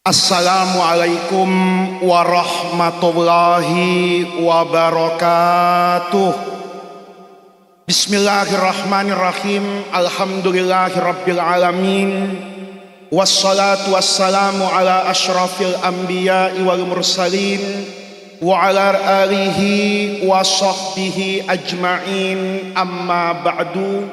Assalamualaikum warahmatullahi wabarakatuh. Bismillahirrahmanirrahim. Alhamdulillahirabbil alamin. Wassalatu wassalamu ala asyrafil anbiya'i wal mursalin wa ala alihi wa sahbihi ajma'in. Amma ba'du.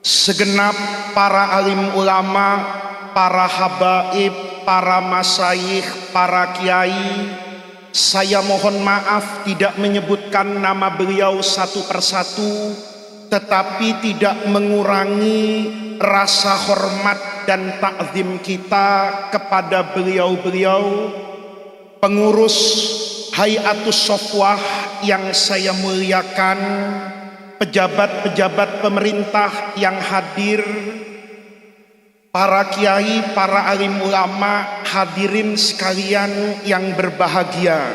Segenap para alim ulama, para habaib, para masyayikh, para kiai, saya mohon maaf tidak menyebutkan nama beliau satu persatu, tetapi tidak mengurangi rasa hormat dan takzim kita kepada beliau-beliau pengurus Hayatus Shofwah yang saya muliakan, pejabat-pejabat pemerintah yang hadir, para kiai, para alim ulama, hadirin sekalian yang berbahagia.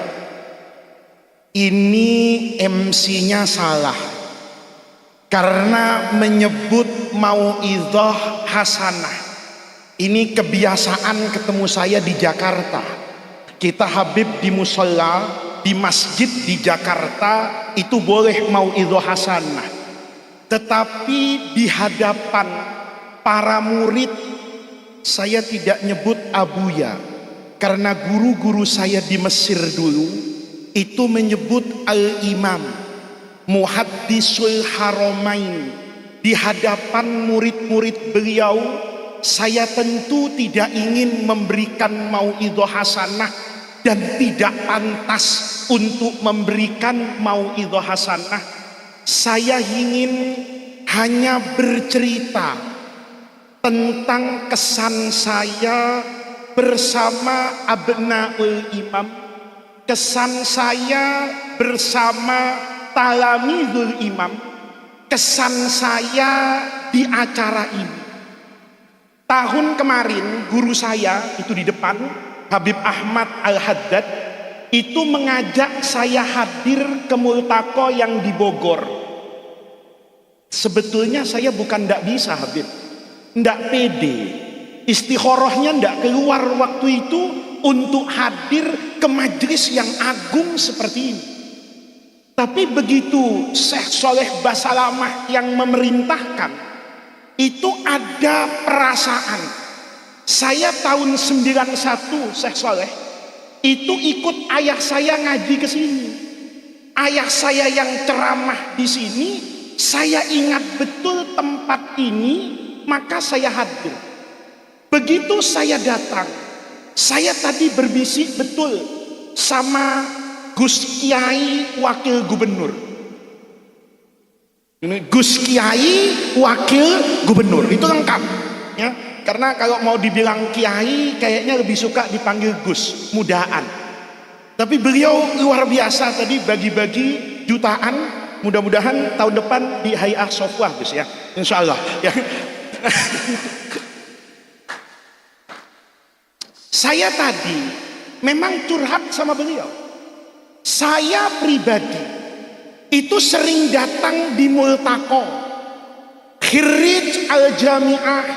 Ini MC-nya salah karena menyebut mauidhah hasanah. Ini kebiasaan ketemu saya di Jakarta. Kita habib di musholla, di masjid di Jakarta itu boleh mauidhah hasanah. Tetapi di hadapan para murid saya tidak nyebut abuya, karena guru-guru saya di Mesir dulu itu menyebut al-imam muhaddisul haramain. Di hadapan murid-murid beliau saya tentu tidak ingin memberikan mauidhah hasanah dan tidak pantas untuk memberikan mauidhah hasanah. Saya ingin hanya bercerita tentang kesan saya bersama Abnaul Imam, kesan saya bersama Talamidul Imam, kesan saya di acara ini. Tahun kemarin guru saya itu di depan, Habib Ahmad Al-Haddad, itu mengajak saya hadir ke multaqo yang di Bogor. Sebetulnya saya bukan tidak bisa, Habib, ndak pede, istikharahnya ndak keluar waktu itu untuk hadir ke majelis yang agung seperti ini. Tapi begitu Syekh Sholeh Basalamah yang memerintahkan, itu ada perasaan. Saya tahun 91 Syekh Sholeh itu ikut ayah saya ngaji ke sini. Ayah saya yang ceramah di sini, saya ingat betul tempat ini. Maka saya hadir. Begitu saya datang, saya tadi berbisik betul sama Gus Kiai Wakil Gubernur. Ini Gus Kiai Wakil Gubernur itu lengkap, ya. Karena kalau mau dibilang Kiai, kayaknya lebih suka dipanggil Gus, mudaan. Tapi beliau luar biasa tadi bagi-bagi jutaan. Mudah-mudahan tahun depan di Hayatus Shofwah, Gus, ya, Insya Allah, ya. Saya tadi memang curhat sama beliau. Saya pribadi itu sering datang di multaqo, khirij al-jami'ah,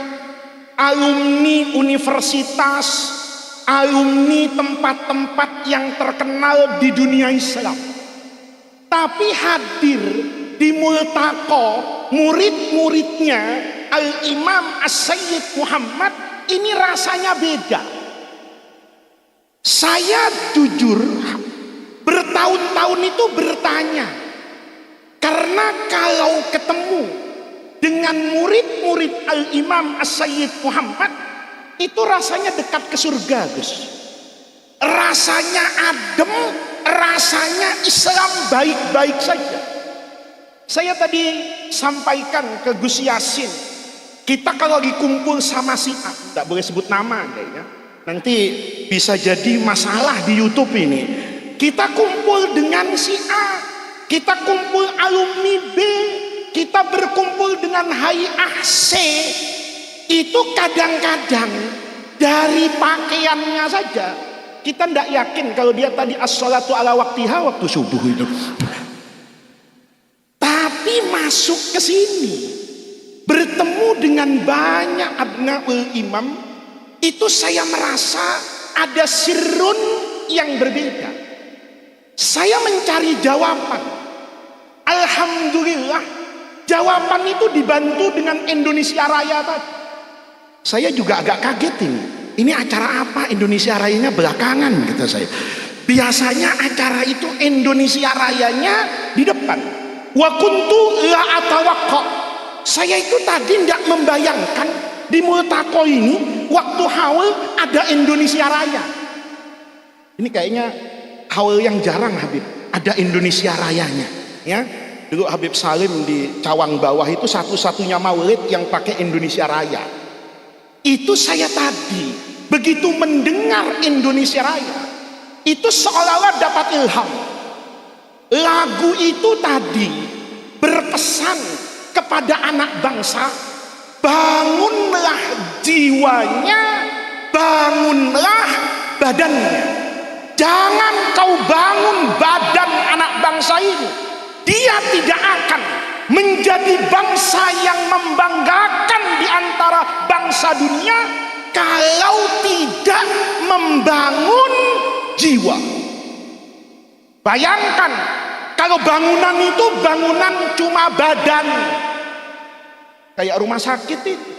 alumni universitas, alumni tempat-tempat yang terkenal di dunia Islam. Tapi hadir di multaqo murid-muridnya Al-Imam As-Sayyid Muhammad ini rasanya beda. Saya jujur bertahun-tahun itu bertanya, karena kalau ketemu dengan murid-murid Al-Imam As-Sayyid Muhammad itu rasanya dekat ke surga, Gus. Rasanya adem, rasanya Islam baik-baik saja. Saya tadi sampaikan ke Gus Yasin, kita kalau lagi kumpul sama si A, tidak boleh sebut nama kayaknya, nanti bisa jadi masalah di YouTube ini. Kita kumpul dengan si A, kita kumpul alumni B, kita berkumpul dengan Hay'ah C, itu kadang-kadang dari pakaiannya saja kita tidak yakin kalau dia tadi as-sholatu ala waktiha, waktu subuh itu. Tapi masuk ke sini, bertemu dengan banyak abnaul imam, itu saya merasa ada sirrun yang berbeda. Saya mencari jawaban. Alhamdulillah, jawaban itu dibantu dengan Indonesia Raya tadi. Saya juga agak kaget ini. Ini acara apa? Indonesia Rayanya belakangan, kata saya. Biasanya acara itu Indonesia Rayanya di depan. Wa kuntu la atawaqqa. Saya itu tadi tidak membayangkan di Multaqo ini waktu haul ada Indonesia Raya. Ini kayaknya haul yang jarang, Habib. Ada Indonesia Rayanya, ya. Dulu Habib Salim di Cawang Bawah itu satu-satunya maulid yang pakai Indonesia Raya. Itu saya tadi begitu mendengar Indonesia Raya, itu seolah-olah dapat ilham. Lagu itu tadi berpesan kepada anak bangsa, bangunlah jiwanya, bangunlah badannya. Jangan kau bangun badan anak bangsa ini. Dia tidak akan menjadi bangsa yang membanggakan di antara bangsa dunia kalau tidak membangun jiwa. Bayangkan kalau bangunan itu bangunan cuma badan, kayak rumah sakit itu,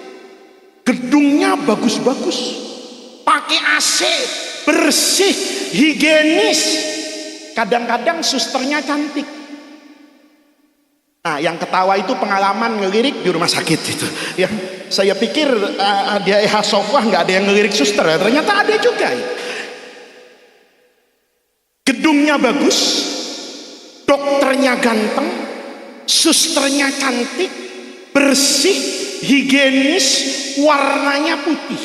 gedungnya bagus-bagus, pakai AC, bersih, higienis, kadang-kadang susternya cantik. Nah, yang ketawa itu pengalaman ngelirik di rumah sakit itu. Ya, saya pikir di EH Sofwah nggak ada yang ngelirik suster, ya. Ternyata ada juga. Ya. Gedungnya bagus, dokternya ganteng, susternya cantik, bersih, higienis, warnanya putih.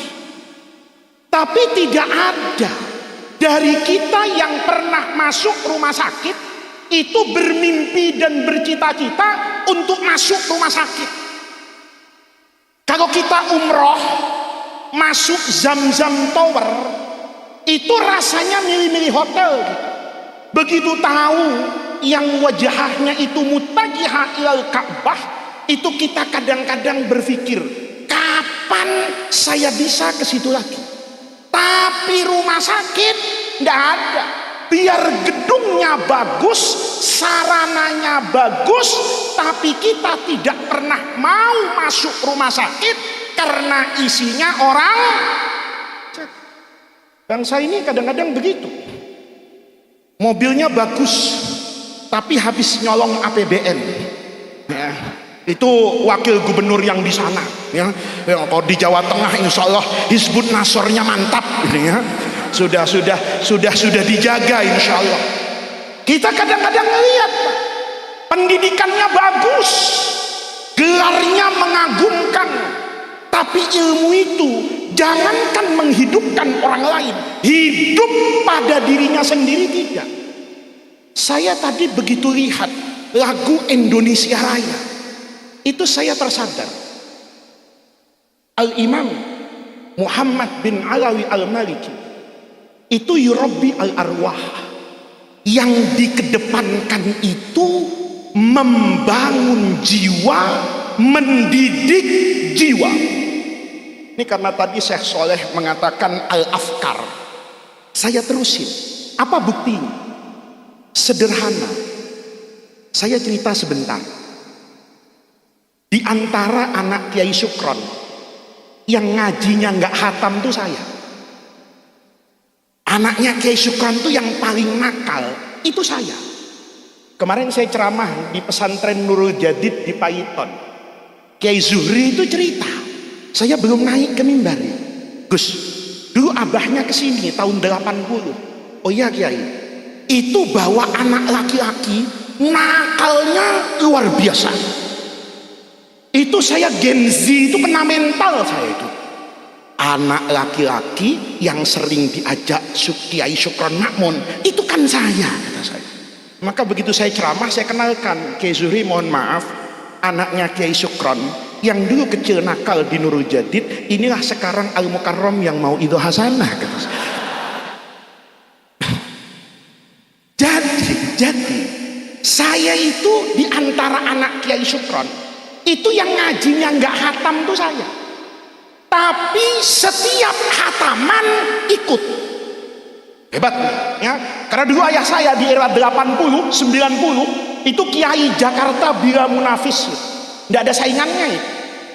Tapi tidak ada dari kita yang pernah masuk rumah sakit itu bermimpi dan bercita-cita untuk masuk rumah sakit. Kalau kita umroh masuk Zam-Zam Tower itu rasanya milih-milih hotel gitu. Begitu tahu yang wajahnya itu mutajihah ilal Ka'bah, itu kita kadang-kadang berpikir, kapan saya bisa ke situ lagi? Tapi rumah sakit tidak ada. Biar gedungnya bagus, sarananya bagus, tapi kita tidak pernah mau masuk rumah sakit karena isinya orang. Bangsa ini kadang-kadang begitu. Mobilnya bagus, tapi habis nyolong APBN. Ya, itu wakil gubernur yang di sana. Ya, kalau di Jawa Tengah, insya Allah Hizbut Nasornya mantap. Ya. Sudah dijaga insya Allah. Kita kadang-kadang melihat pendidikannya bagus, gelarnya mengagumkan, tapi ilmu itu jangankan menghidupkan orang lain, hidup pada dirinya sendiri tidak. Saya tadi begitu lihat lagu Indonesia Raya, itu saya tersadar Al-Imam Muhammad bin Alawi Al-Maliki itu yurabbi al-arwah, yang dikedepankan itu membangun jiwa, mendidik jiwa. Ini karena tadi Syekh Soleh mengatakan al-afkar, saya terusin. Apa buktinya? Sederhana, saya cerita sebentar. Di antara anak Kiai Sukron yang ngajinya nggak hatam tuh saya. Anaknya Kiai Sukron itu yang paling nakal itu saya. Kemarin saya ceramah di pesantren Nurul Jadid di Paiton. Kiai Zuhri itu cerita, saya belum naik ke mimbar. Gus, dulu abahnya kesini tahun 80. Oh iya Kiai, itu bawa anak laki-laki, nakalnya luar biasa. Itu saya Gen Z itu kena mental saya itu. Anak laki-laki yang sering diajak Kiai Sukron Makmun itu kan saya, kata saya. Maka begitu saya ceramah, saya kenalkan Kiai Zuhri, mohon maaf, anaknya Kiai Sukron yang dulu kecil nakal di Nurul Jadid, inilah sekarang Al-Mukarram yang mau Idul Hasanah, kata saya. Jadi saya itu di antara anak Kiai Sukron itu yang ngajinya nggak hatam tuh saya. Tapi setiap hataman ikut. Hebat ya. Karena dulu ayah saya di era 80, 90 itu kiai Jakarta bila munafis. Tidak ada saingannya itu.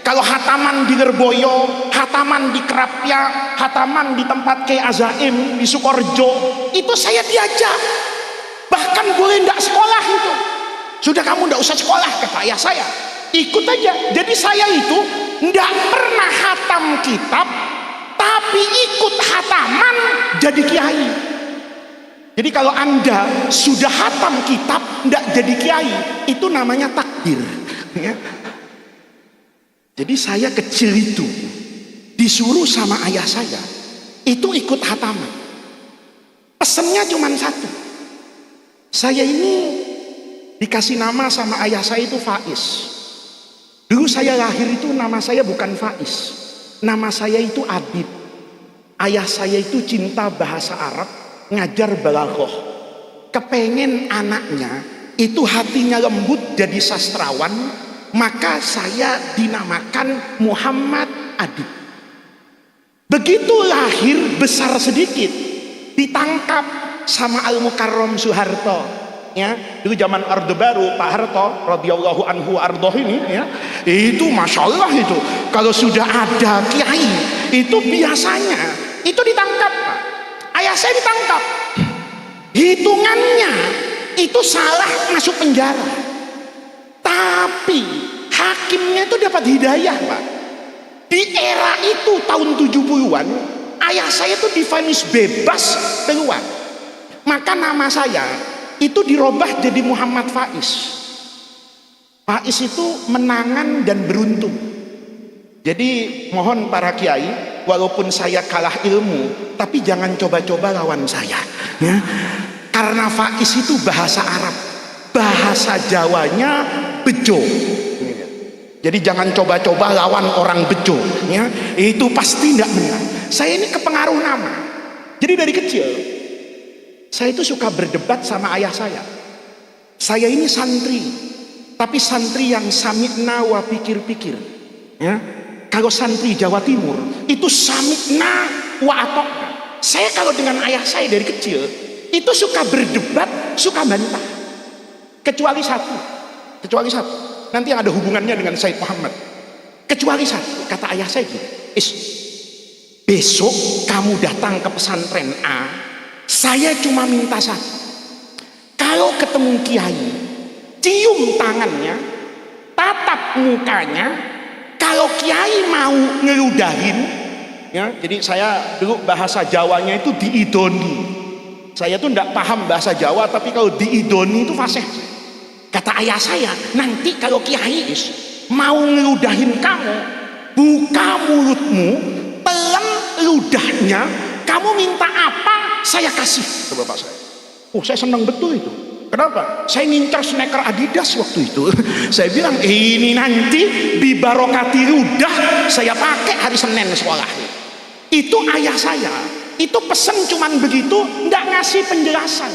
Kalau hataman di Lirboyo, hataman di Kerapia, hataman di tempat Kiai Azaim di Sukorejo, itu saya diajak. Bahkan boleh tidak sekolah itu. Sudah kamu tidak usah sekolah, kata ayah saya. Ikut aja. Jadi saya itu tidak pernah hatam kitab, tapi ikut hataman jadi kiai. Jadi kalau Anda sudah hatam kitab, tidak jadi kiai, itu namanya takdir. Ya. Jadi saya kecil itu disuruh sama ayah saya itu ikut hataman. Pesennya cuma satu. Saya ini dikasih nama sama ayah saya itu Faiz. Dulu saya lahir itu nama saya bukan Faiz. Nama saya itu Adib. Ayah saya itu cinta bahasa Arab, ngajar balaghah. Kepengen anaknya itu hatinya lembut jadi sastrawan, maka saya dinamakan Muhammad Adib. Begitu lahir besar sedikit ditangkap sama Al-Mukarram Soeharto ya. Dulu zaman Orde Baru Pak Harto radhiyallahu anhu ardoh ini ya, itu masya Allah itu kalau sudah ada kiai itu biasanya itu ditangkap Pak. Ayah saya ditangkap, hitungannya itu salah masuk penjara. Tapi hakimnya itu dapat hidayah Pak. Di era itu tahun 70-an, ayah saya itu divonis bebas keluar. Maka nama saya itu dirubah jadi Muhammad Faiz. Faiz itu menangan dan beruntung. Jadi mohon para kiai, walaupun saya kalah ilmu, tapi jangan coba-coba lawan saya ya. Karena Faiz itu bahasa Arab, bahasa Jawanya bejo. Jadi jangan coba-coba lawan orang bejo ya. Itu pasti tidak benar. Saya ini kepengaruh nama. Jadi dari kecil saya itu suka berdebat sama ayah saya. Saya ini santri, tapi santri yang sami'na wa pikir-pikir ya. Kalau santri Jawa Timur itu sami'na wa atokna. Saya kalau dengan ayah saya dari kecil itu suka berdebat, suka bantah. Kecuali satu, nanti yang ada hubungannya dengan Said Muhammad. Kecuali satu, kata ayah saya gini, besok kamu datang ke pesantren A, saya cuma minta satu. Kalau ketemu kiai, cium tangannya, tatap mukanya. Kalau kiai mau ngeludahin, ya, jadi saya dulu bahasa Jawanya itu diidoni. Saya tuh tidak paham bahasa Jawa, tapi kalau diidoni itu fasih. Kata ayah saya, nanti kalau kiai mau ngeludahin kamu, buka mulutmu, telan ludahnya, kamu minta apa, saya kasih ke bapak saya. Oh, saya senang betul itu. Kenapa? Saya ngincar sneaker Adidas waktu itu. Saya bilang, ini nanti bibarokati ludah saya pakai hari Senin sekolah. Itu ayah saya. Itu pesen cuman begitu, nggak ngasih penjelasan.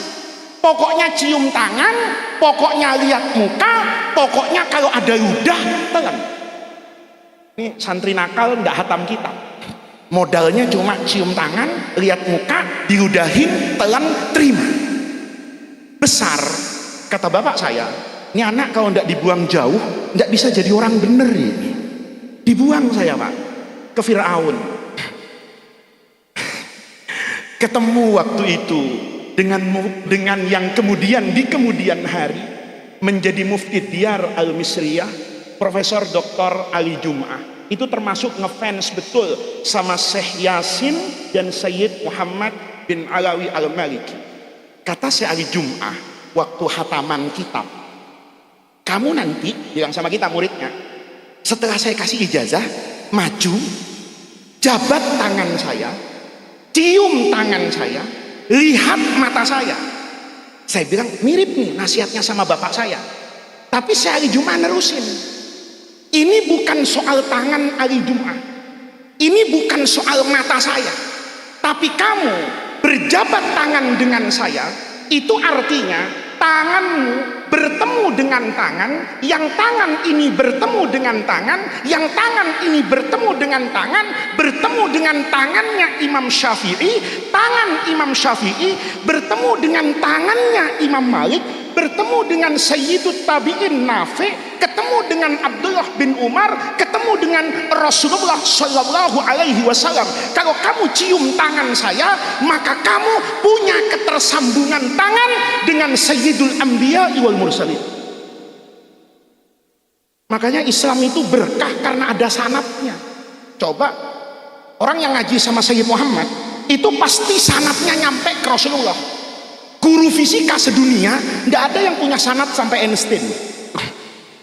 Pokoknya cium tangan, pokoknya lihat muka, pokoknya kalau ada ludah telan. Ini santri nakal nggak hatam kitab. Modalnya cuma cium tangan, lihat muka, diludahin, telan, terima. Besar, kata bapak saya, ini anak kalau nggak dibuang jauh, nggak bisa jadi orang bener ini. Dibuang saya Pak, ke Fir'aun. Ketemu waktu itu dengan yang kemudian di kemudian hari menjadi mufti Diyar Al-Misriyah, Profesor Dr. Ali Jum'ah. Itu termasuk ngefans betul sama Syekh Yasin dan Sayyid Muhammad bin Alawi Al-Maliki. Kata Syekh Ali Jum'ah waktu hataman kitab, kamu nanti bilang sama kita muridnya, setelah saya kasih ijazah, maju, jabat tangan saya, cium tangan saya, lihat mata saya. Saya bilang mirip nih nasihatnya sama bapak saya. Tapi saya Ali Jum'ah nerusin, ini bukan soal tangan Ali Jum'ah, ini bukan soal mata saya, tapi kamu berjabat tangan dengan saya, itu artinya tanganmu bertemu dengan tangan, yang tangan ini bertemu dengan tangan, yang tangan ini bertemu dengan tangan, bertemu dengan tangannya Imam Syafi'i, tangan Imam Syafi'i bertemu dengan tangannya Imam Malik, bertemu dengan Sayyidut Tabi'in Nafi', ketemu dengan Abdullah bin Umar, ketemu dengan Rasulullah Shallallahu Alaihi Wasallam. Kalau kamu cium tangan saya, maka kamu punya ketersambungan tangan dengan Sayyidul Anbiya wal Mursalin. Makanya Islam itu berkah karena ada sanadnya. Coba orang yang ngaji sama Sayyid Muhammad itu pasti sanadnya nyampe ke Rasulullah. Guru fisika sedunia tidak ada yang punya sanad sampai Einstein.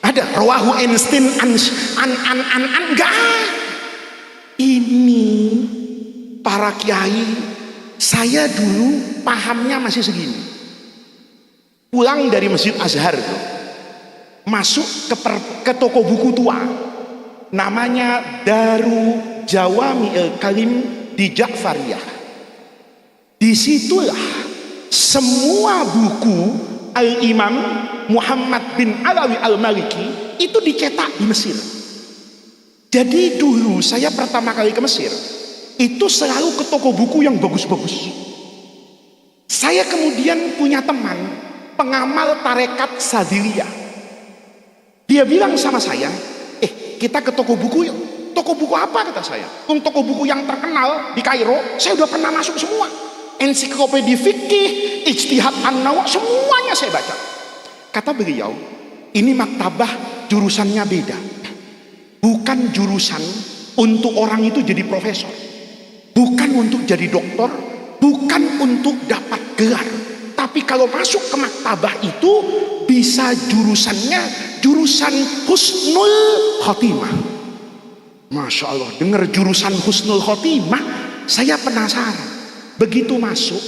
Ada rawahu Einstein enggak. Ini para kiai, saya dulu pahamnya masih segini. Pulang dari Masjid Azhar tuh, masuk ke toko buku tua, namanya Daru Jawami'il Kalim di Ja'fariyah. Disitulah semua buku Al-Imam Muhammad bin Alawi Al-Maliki itu dicetak di Mesir. Jadi dulu saya pertama kali ke Mesir itu selalu ke toko buku yang bagus-bagus. Saya kemudian punya teman pengamal tarekat Sadiliyah. Dia bilang sama saya, kita ke toko buku yuk. Toko buku apa kata saya? Toko buku yang terkenal di Kairo, saya udah pernah masuk semua. Ensiklopedia fikih, ijtihad an-nawawi, semuanya saya baca. Kata beliau, ini maktabah jurusannya beda. Bukan jurusan untuk orang itu jadi profesor, bukan untuk jadi doktor, bukan untuk dapat gelar. Tapi kalau masuk ke maktabah itu bisa jurusannya jurusan husnul khotimah. Masya Allah, dengar jurusan husnul khotimah, saya penasaran. Begitu masuk,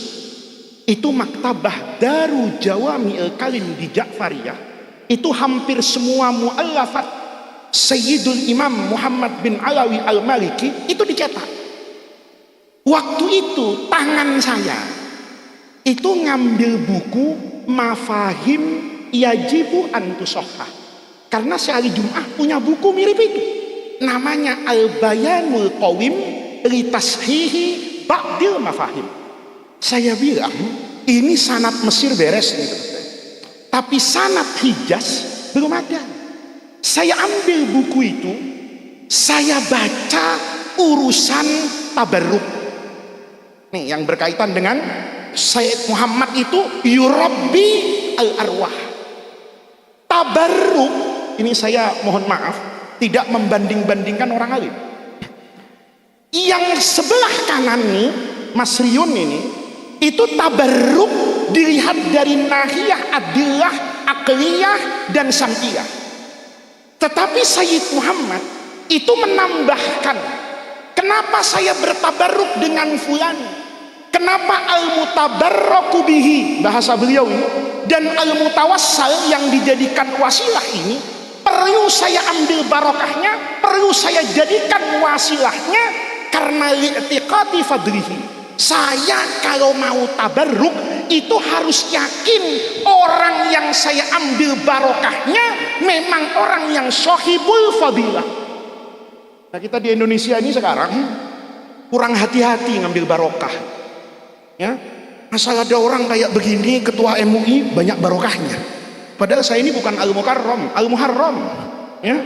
itu maktabah Daru Jawami'il Kalim di Ja'fariyah, itu hampir semua mu'allafat Sayyidul Imam Muhammad bin Alawi Al-Maliki itu dicetak. Waktu itu tangan saya itu ngambil buku Mafahim Yajibu Antusohah, karena sehari Jum'ah punya buku mirip itu, namanya Al-Bayanul Qawim Litashihi Ba'dil Mafahim. Saya bilang ini sanad Mesir beres nih, tapi sanad Hijaz belum ada. Saya ambil buku itu, saya baca urusan tabarruk nih yang berkaitan dengan Sayyid Muhammad itu yurabbi al-arwah. Tabarruk ini, saya mohon maaf tidak membanding-bandingkan orang alim. Yang sebelah kanan nih, Mas Riun ini, itu tabarruk dilihat dari nahiyah adillah, akliyah, dan sam'iyah. Tetapi Sayyid Muhammad itu menambahkan, kenapa saya bertabarruk dengan fulan, kenapa al-mutabarraku bihi, bahasa beliau ini, dan al-mutawassal yang dijadikan wasilah ini, perlu saya ambil barokahnya, perlu saya jadikan wasilahnya, karena li'tiqati fadlihi. Saya kalau mau tabarruk itu harus yakin orang yang saya ambil barokahnya memang orang yang sohibul fadilah. Nah, kita di Indonesia ini sekarang kurang hati-hati ngambil barokah, ya. Asal ada orang kayak begini ketua MUI banyak barokahnya, padahal saya ini bukan al-mukarram, al-muharram, ya.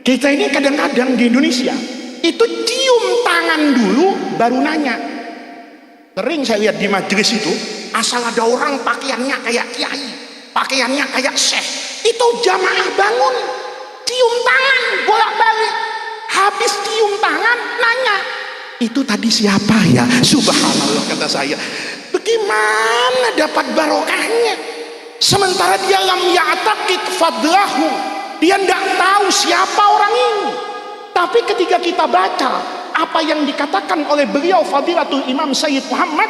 Kita ini kadang-kadang di Indonesia itu cium tangan dulu baru nanya. Sering saya lihat di majelis itu, asal ada orang pakaiannya kayak kiai, pakaiannya kayak syekh, itu jamaah bangun, cium tangan bolak-balik. Habis cium tangan nanya, itu tadi siapa ya? Subhanallah, kata saya, bagaimana dapat barokahnya? Sementara dia lam ya'taqid fadlahu, dia tidak tahu siapa orang ini. Tapi ketika kita baca apa yang dikatakan oleh beliau Fadilatul Imam Sayyid Muhammad,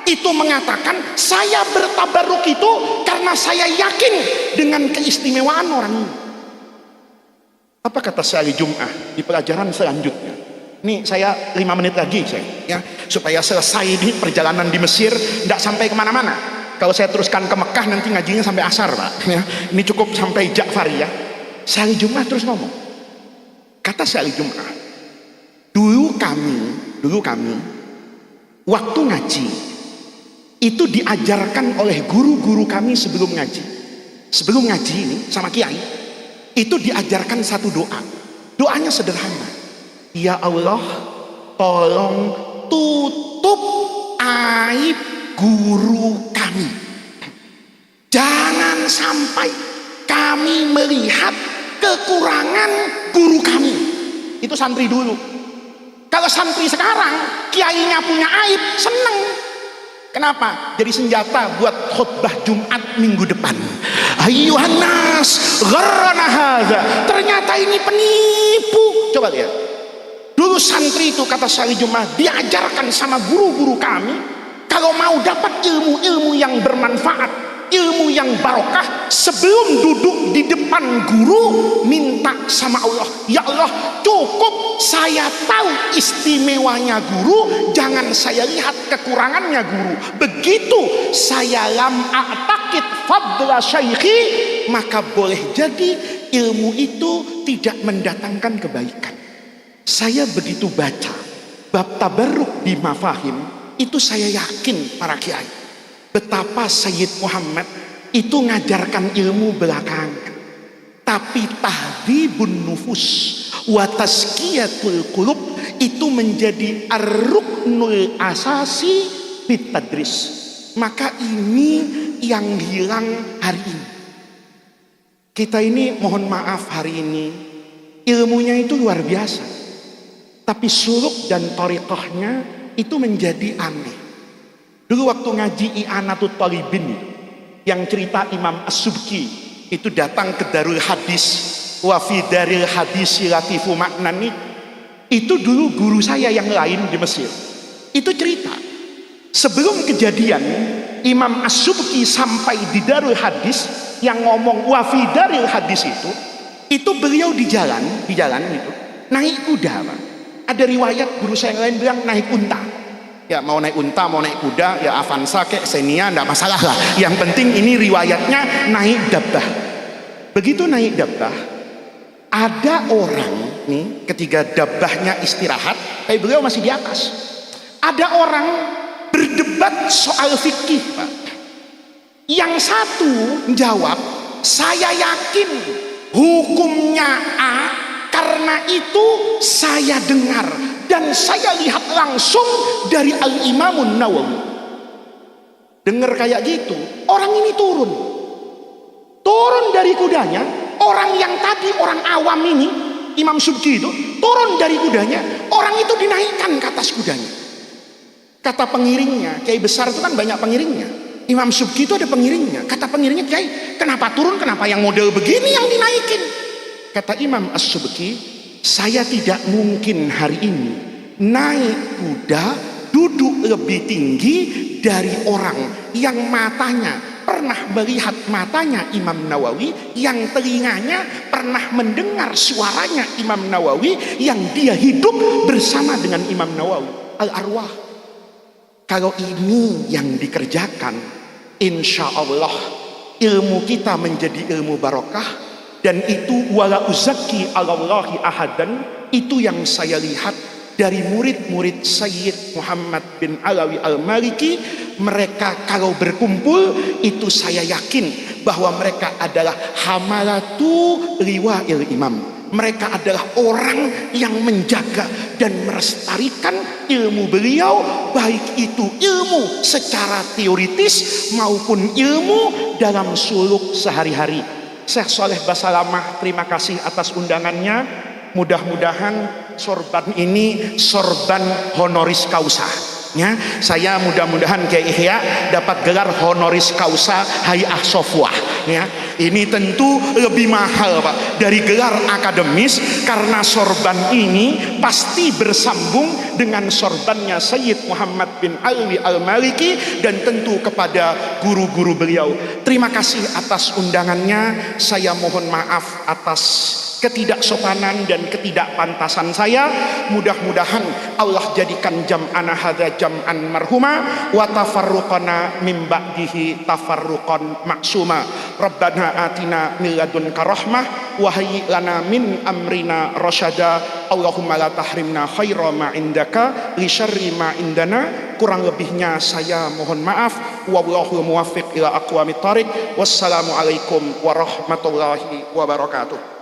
itu mengatakan saya bertabarruk itu karena saya yakin dengan keistimewaan orang ini. Apa kata saya Jum'ah di pelajaran selanjutnya? Nih saya 5 menit lagi saya, ya, supaya selesai di perjalanan di Mesir, tidak sampai kemana-mana. Kalau saya teruskan ke Mekah nanti ngajinya sampai asar, Pak. Ya, ini cukup sampai Ja'fariyah. Sehari Jumat terus ngomong. Kata sehari Jumat, dulu kami waktu ngaji itu diajarkan oleh guru-guru kami sebelum ngaji. Sebelum ngaji ini sama kiai itu diajarkan satu doa. Doanya sederhana. Ya Allah, tolong tutup aib guru kami. Jangan sampai kami melihat kekurangan guru kami. Itu santri dulu. Kalau santri sekarang kiainya punya aib, seneng. Kenapa? Jadi senjata buat khutbah Jumat minggu depan. Ayyuhan nas, gharrana hadza. Ternyata ini penipu. Coba lihat. Dulu santri itu kata Syari Jumat diajarkan sama guru-guru kami, kalau mau dapat ilmu-ilmu yang bermanfaat, ilmu yang barokah, sebelum duduk di depan guru minta sama Allah, ya Allah, cukup saya tahu istimewanya guru, jangan saya lihat kekurangannya guru. Begitu saya lam a'taqid fadla syaikhi, maka boleh jadi ilmu itu tidak mendatangkan kebaikan. Saya begitu baca bab tabarruk di mafahim, itu saya yakin para kiai betapa Sayyid Muhammad itu ngajarkan ilmu belakangan, tapi tahdibun nufus wa tazkiyatul qulub itu menjadi ar-ruknul asasi bitadris. Maka ini yang hilang hari ini. Kita ini mohon maaf hari ini ilmunya itu luar biasa, tapi suluk dan thariqahnya itu menjadi aneh. Dulu waktu ngaji I'anatut Thalibin yang cerita Imam As-Subki itu datang ke Darul Hadis, wa fi daril hadis latifu maknani, itu dulu guru saya yang lain di Mesir itu cerita sebelum kejadian Imam As-Subki sampai di Darul Hadis yang ngomong wa fi daril hadis itu beliau di jalan itu naik kuda, Pak. Ada riwayat guru saya yang lain bilang naik unta. Ya mau naik unta, mau naik kuda, ya Avanza kek Xenia, enggak masalah lah. Yang penting ini riwayatnya naik dabbah. Begitu naik dabbah, ada orang nih ketika dabbahnya istirahat, beliau masih di atas. Ada orang berdebat soal fikih, Pak. Yang satu menjawab, saya yakin hukumnya A karena itu saya dengar dan saya lihat langsung dari Al-Imamun Nawawi. Dengar kayak gitu, orang ini turun dari kudanya. Orang yang tadi orang awam ini, Imam Subki itu turun dari kudanya. Orang itu dinaikkan ke atas kudanya. Kata pengiringnya, kiai besar itu kan banyak pengiringnya. Imam Subki itu ada pengiringnya. Kata pengiringnya, kiai kenapa turun, kenapa yang model begini yang dinaikin? Kata Imam As-Subki, saya tidak mungkin hari ini naik kuda duduk lebih tinggi dari orang yang matanya pernah melihat matanya Imam Nawawi, yang telinganya pernah mendengar suaranya Imam Nawawi, yang dia hidup bersama dengan Imam Nawawi. Al-arwah. Kalau ini yang dikerjakan, insya Allah ilmu kita menjadi ilmu barokah. Dan itu wala uzaki alallahi ahadan, itu yang saya lihat dari murid-murid Sayyid Muhammad bin Alawi Al-Maliki. Mereka kalau berkumpul itu saya yakin bahwa mereka adalah hamalatu liwa'il imam. Mereka adalah orang yang menjaga dan melestarikan ilmu beliau, baik itu ilmu secara teoritis maupun ilmu dalam suluk sehari-hari. Syekh Saleh Basalamah, terima kasih atas undangannya. Mudah-mudahan sorban ini sorban honoris causa. Ya, saya mudah-mudahan Kiai Ihya dapat gelar honoris causa Hay'ah Sofwah. Ya, ini tentu lebih mahal, Pak, dari gelar akademis, karena sorban ini pasti bersambung dengan sorbannya Sayyid Muhammad bin Alawi Al-Maliki dan tentu kepada guru-guru beliau. Terima kasih atas undangannya. Saya mohon maaf atas ketidaksopanan dan ketidakpantasan saya. Mudah-mudahan Allah jadikan jam'ana hadza jam'an marhuma wa tafarruqana min ba'dihi tafarruqan maksuma. Rabbana atina min ladunka rahmah wa hayyi lana min amrina rasyada. Allahumma la tahrimna khaira ma indaka li syarri ma indana. Kurang lebihnya saya mohon maaf. Wallahu muwaffiq ila aqwamit thariq. Wassalamualaikum warahmatullahi wabarakatuh.